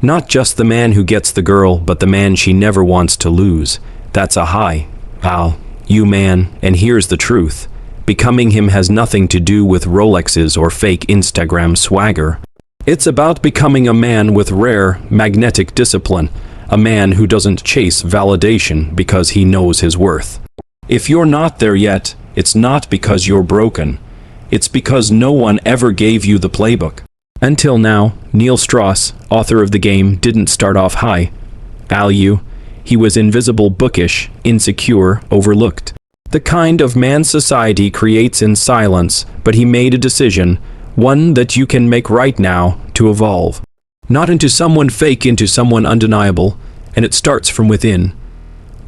Not just the man who gets the girl, but the man she never wants to lose. That's a high value man, and here's the truth. Becoming him has nothing to do with Rolexes or fake Instagram swagger. It's about becoming a man with rare, magnetic discipline, a man who doesn't chase validation because he knows his worth. If you're not there yet, it's not because you're broken. It's because no one ever gave you the playbook. Until now, Neil Strauss, author of the game, didn't start off high value. He was invisible, bookish, insecure, overlooked. The kind of man society creates in silence, but he made a decision, one that you can make right now, to evolve. Not into someone fake, into someone undeniable, and it starts from within.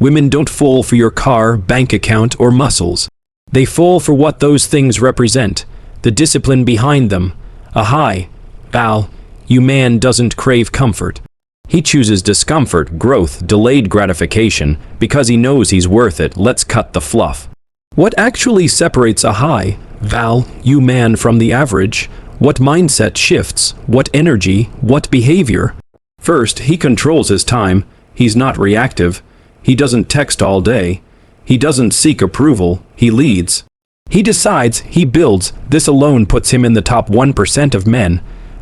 Women don't fall for your car, bank account, or muscles. They fall for what those things represent, the discipline behind them. A high value man doesn't crave comfort. He chooses discomfort, growth, delayed gratification, because he knows he's worth it. Let's cut the fluff. What actually separates a high value man from the average? What mindset shifts? What energy? What behavior? First, he controls his time. He's not reactive. He doesn't text all day. He doesn't seek approval. He leads. He decides. He builds. This alone puts him in the top 1% of men.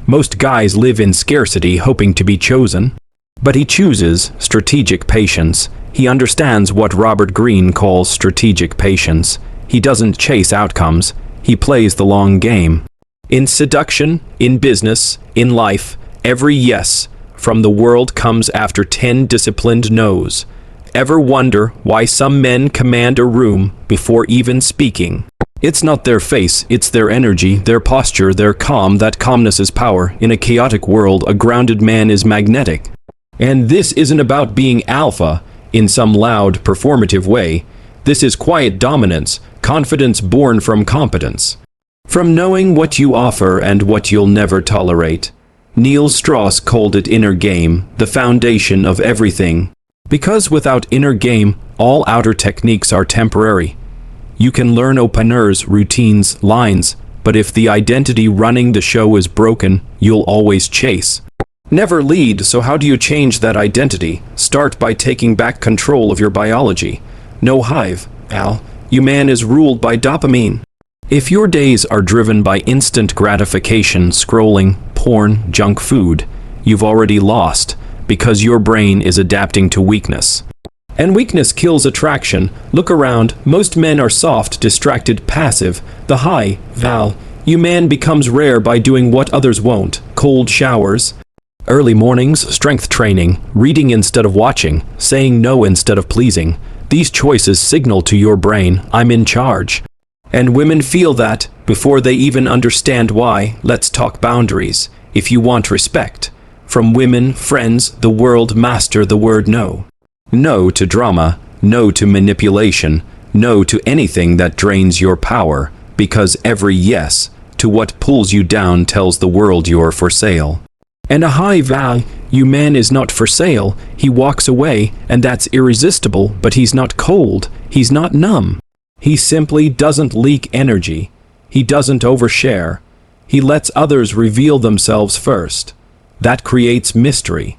Most guys live in scarcity, hoping to be chosen. But he chooses strategic patience. He understands what Robert Greene calls strategic patience. He doesn't chase outcomes. He plays the long game. In seduction, in business, in life, every yes from the world comes after 10 disciplined no's. Ever wonder why some men command a room before even speaking? It's not their face, it's their energy, their posture, their calm. That calmness is power. In a chaotic world, a grounded man is magnetic. And this isn't about being alpha in some loud, performative way. This is quiet dominance, confidence born from competence. From knowing what you offer and what you'll never tolerate. Neil Strauss called it inner game, the foundation of everything. Because without inner game, all outer techniques are temporary. You can learn openers, routines, lines, but if the identity running the show is broken, you'll always chase. Never lead, so how do you change that identity? Start by taking back control of your biology. No hive, you man is ruled by dopamine. If your days are driven by instant gratification, scrolling, porn, junk food, you've already lost, because your brain is adapting to weakness. And weakness kills attraction. Look around. Most men are soft, distracted, passive. The high value man becomes rare by doing what others won't. Cold showers, early mornings, strength training, reading instead of watching, saying no instead of pleasing. These choices signal to your brain, I'm in charge. And women feel that before they even understand why. Let's talk boundaries. If you want respect from women, friends, the world, master the word no. No to drama, no to manipulation, no to anything that drains your power, because every yes to what pulls you down tells the world you're for sale. And a high value man is not for sale. He walks away, and that's irresistible, but he's not cold. He's not numb. He simply doesn't leak energy. He doesn't overshare. He lets others reveal themselves first. That creates mystery.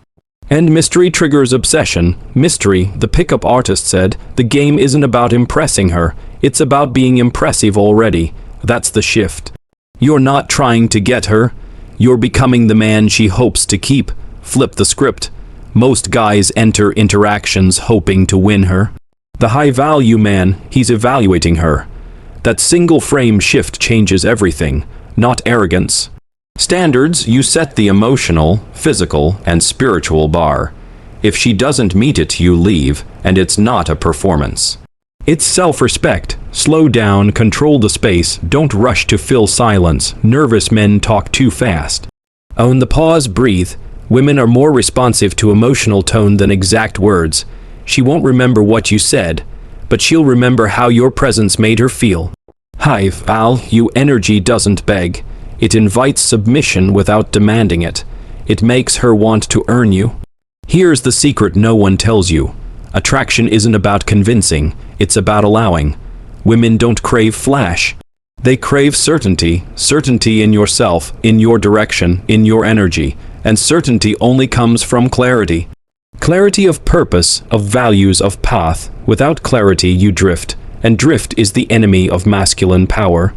And mystery triggers obsession. Mystery, the pickup artist said, the game isn't about impressing her. It's about being impressive already. That's the shift. You're not trying to get her. You're becoming the man she hopes to keep. Flip the script. Most guys enter interactions hoping to win her. The high-value man, he's evaluating her. That single frame shift changes everything, not arrogance. Standards, you set the emotional, physical, and spiritual bar. If she doesn't meet it, you leave, and it's not a performance. It's self-respect. Slow down, control the space, don't rush to fill silence. Nervous men talk too fast. Own the pause, breathe. Women are more responsive to emotional tone than exact words. She won't remember what you said, but she'll remember how your presence made her feel. High value energy doesn't beg. It invites submission without demanding it. It makes her want to earn you. Here's the secret no one tells you. Attraction isn't about convincing, it's about allowing. Women don't crave flash. They crave certainty. Certainty in yourself, in your direction, in your energy. and certainty only comes from clarity. Clarity of purpose, of values, of path. Without clarity you drift, and drift is the enemy of masculine power.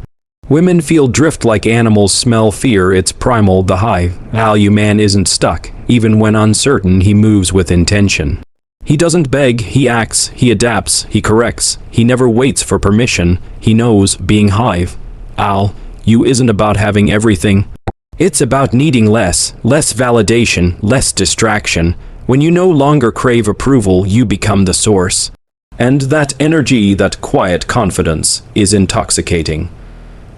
Women feel drift like animals smell fear, it's primal. The high-value man isn't stuck. Even when uncertain, he moves with intention. He doesn't beg, he acts, he adapts, he corrects. He never waits for permission. He knows being high-value isn't about having everything. It's about needing less validation, less distraction. When you no longer crave approval, you become the source. And that energy, that quiet confidence, is intoxicating.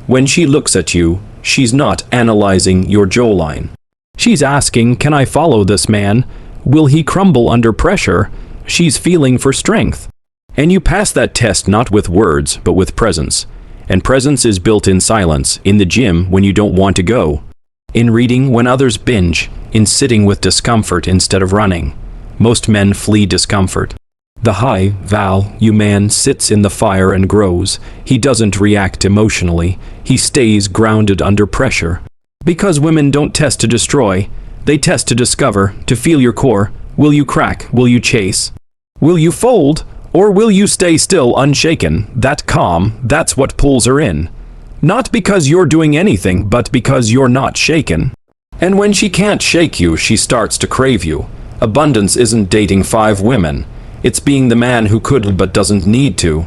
When she looks at you, she's not analyzing your jawline. She's asking, can I follow this man? Will he crumble under pressure? She's feeling for strength. And you pass that test not with words, but with presence. And presence is built in silence, in the gym when you don't want to go, in reading when others binge, in sitting with discomfort instead of running. Most men flee discomfort. The high-value man sits in the fire and grows. He doesn't react emotionally. He stays grounded under pressure. Because women don't test to destroy, they test to discover, to feel your core. Will you crack? Will you chase? Will you fold? Or will you stay still, unshaken? That calm, that's what pulls her in. Not because you're doing anything, but because you're not shaken. And when she can't shake you, she starts to crave you. Abundance isn't dating 5 women. It's being the man who could but doesn't need to.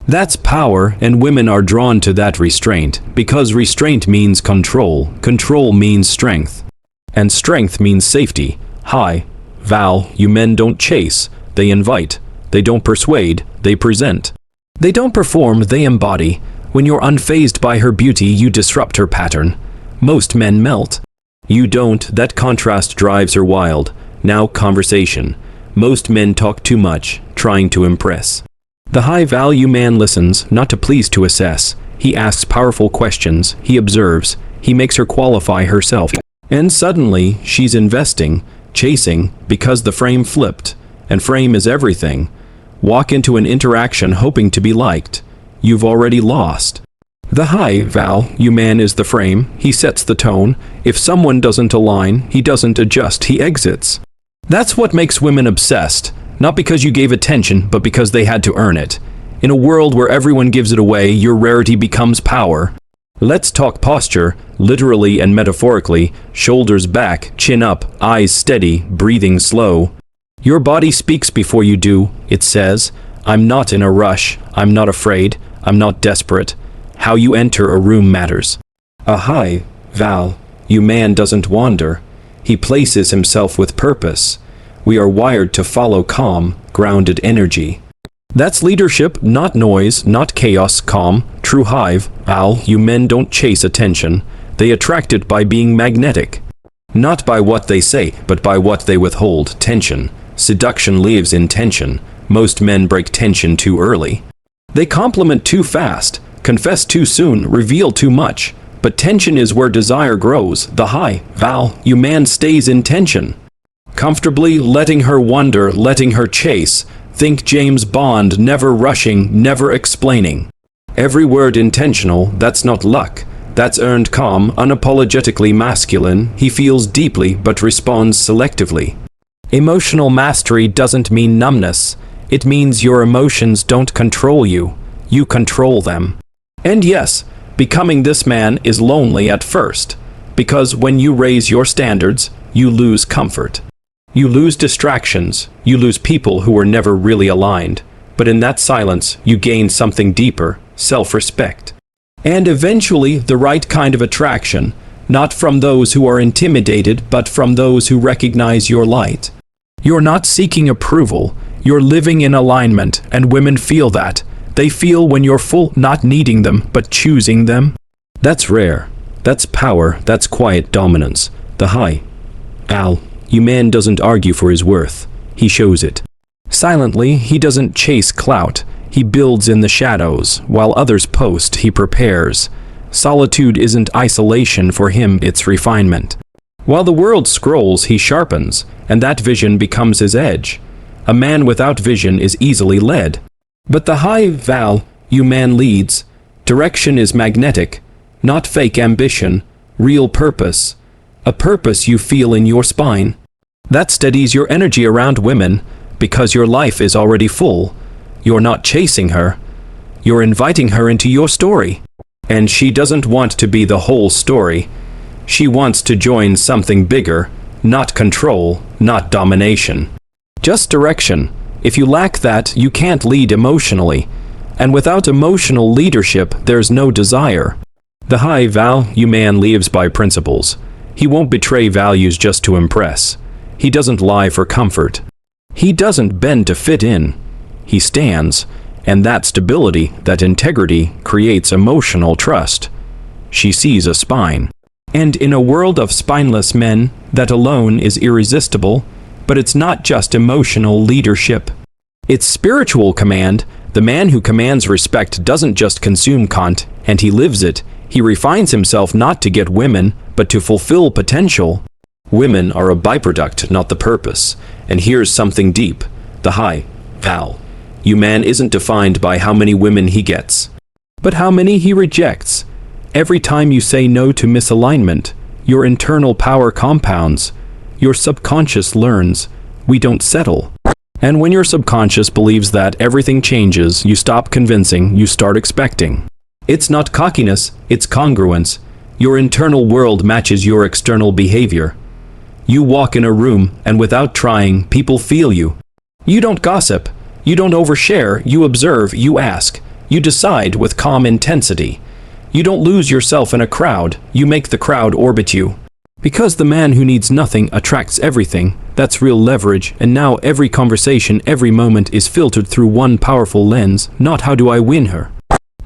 That's power, and women are drawn to that restraint, because restraint means control. Control means strength. And strength means safety. High-value men don't chase, they invite. They don't persuade, they present. They don't perform, they embody. When you're unfazed by her beauty, you disrupt her pattern. Most men melt. You don't, that contrast drives her wild. Now conversation. Most men talk too much, trying to impress. The high-value man listens, not to please, to assess. He asks powerful questions, he observes, he makes her qualify herself. And suddenly, she's investing, chasing, because the frame flipped. And frame is everything. Walk into an interaction hoping to be liked. You've already lost. The high-value man is the frame, he sets the tone. If someone doesn't align, he doesn't adjust, he exits. That's what makes women obsessed, not because you gave attention, but because they had to earn it. In a world where everyone gives it away, your rarity becomes power. Let's talk posture, literally and metaphorically, shoulders back, chin up, eyes steady, breathing slow. Your body speaks before you do, it says, I'm not in a rush, I'm not afraid, I'm not desperate. How you enter a room matters. A high-value man doesn't wander. He places himself with purpose. We are wired to follow calm, grounded energy. That's leadership, not noise, not chaos. Calm, true high-value men don't chase attention. They attract it by being magnetic. Not by what they say, but by what they withhold. Tension. Seduction lives in tension. Most men break tension too early. They compliment too fast, confess too soon, reveal too much. But tension is where desire grows. The high-value man stays in tension. Comfortably letting her wonder, letting her chase. Think James Bond, never rushing, never explaining. Every word intentional, that's not luck. That's earned calm, unapologetically masculine. He feels deeply but responds selectively. Emotional mastery doesn't mean numbness. It means your emotions don't control you. You control them. And yes, becoming this man is lonely at first, because when you raise your standards, you lose comfort. You lose distractions, you lose people who were never really aligned, but in that silence, you gain something deeper, self-respect. And eventually, the right kind of attraction, not from those who are intimidated, but from those who recognize your light. You're not seeking approval, you're living in alignment, and women feel that. They feel when you're full, not needing them, but choosing them. That's rare. That's power. That's quiet dominance. The high-value man doesn't argue for his worth. He shows it. Silently, he doesn't chase clout. He builds in the shadows. While others post, he prepares. Solitude isn't isolation for him, it's refinement. While the world scrolls, he sharpens, and that vision becomes his edge. A man without vision is easily led. But the high-value man leads. Direction is magnetic, not fake ambition, real purpose. a purpose you feel in your spine. That steadies your energy around women because your life is already full. You're not chasing her. You're inviting her into your story. And she doesn't want to be the whole story. She wants to join something bigger, not control, not domination. Just direction. If you lack that, you can't lead emotionally. And without emotional leadership, there's no desire. The high-value man lives by principles. He won't betray values just to impress. He doesn't lie for comfort. He doesn't bend to fit in. He stands, and that stability, that integrity, creates emotional trust. She sees a spine. And in a world of spineless men, that alone is irresistible, but it's not just emotional leadership. It's spiritual command. The man who commands respect doesn't just consume content, and he lives it. He refines himself not to get women, but to fulfill potential. Women are a byproduct, not the purpose. And here's something deep. The high-value man isn't defined by how many women he gets, but how many he rejects. Every time you say no to misalignment, your internal power compounds. Your subconscious learns, we don't settle. And when your subconscious believes that everything changes, you stop convincing, you start expecting. It's not cockiness, it's congruence. Your internal world matches your external behavior. You walk in a room, and without trying, people feel you. You don't gossip. You don't overshare. You observe. You ask. You decide with calm intensity. You don't lose yourself in a crowd. You make the crowd orbit you. Because the man who needs nothing attracts everything, that's real leverage, and now every conversation, every moment is filtered through one powerful lens, not how do I win her,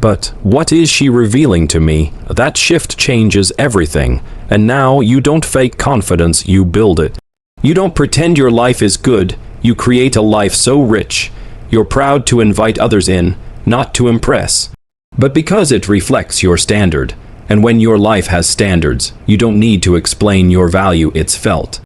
but what is she revealing to me? That shift changes everything, and now you don't fake confidence, you build it. You don't pretend your life is good, you create a life so rich. You're proud to invite others in, not to impress, but because it reflects your standard. And when your life has standards, you don't need to explain your value, it's felt.